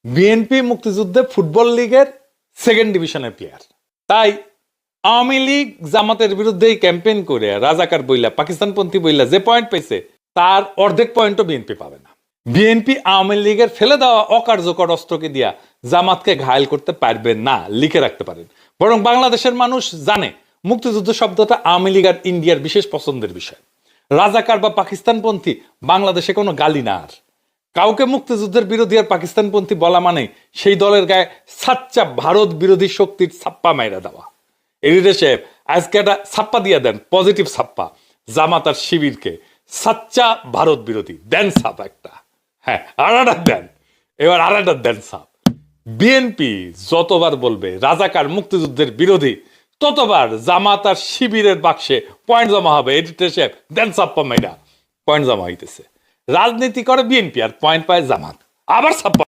BNP মুক্তিযুদ্ধে football লিগের second ডিভিশনের প্লেয়ার। তাই আওয়ামী লীগ জামাতের বিরুদ্ধে ক্যাম্পেইন করে রাজাকার বইলা পাকিস্তানপন্থী বইলা যে পয়েন্ট পেয়েছে তার অর্ধেক পয়েন্টও বিএনপি পাবে না। বিএনপি আওয়ামী লীগের ফেলে দেওয়া অকার্যকর অস্ত্রকে দিয়া জামাতকে ঘায়েল করতে পারবে না, লিখে রাখতে পারেন। বরং বাংলাদেশের মানুষ জানে মুক্তিযুদ্ধ শব্দটা আওয়ামী লীগ আর ইন্ডিয়ার বিশেষ পছন্দের বিষয়। রাজাকার বা পাকিস্তানপন্থী বাংলাদেশে কোনো গালি না। আর কাউকে মুক্তিযুদ্ধের বিরোধী আর পাকিস্তানপন্থী বলা মানে সেই দলের গায়ে সাচ্চা ভারত বিরোধী শক্তির ছাপ্পা মাইরা দেওয়া। এডিটর সাহেব, আজকে একটা ছাপ্পা দিয়ে দেন, পজিটিভ ছাপ্পা জামাত আর শিবিরকে। সাচ্চা ভারত বিরোধী দেন ছাপ একটা। হ্যাঁ, আড়াটা দেন, এবার আড়াটা দেন ছাপ। বিএনপি যতবার বলবে রাজাকার মুক্তিযুদ্ধের বিরোধী, ততবার জামাত আর শিবিরের বাক্সে পয়েন্ট জমা হবে। এডিটর সাহেব দেন ছাপ্পা মাইরা, পয়েন্ট জমা হইতেছে। রাজনীতি করে বিএনপি আর পয়েন্ট পায় জামাত, আবার ছাপ্পা।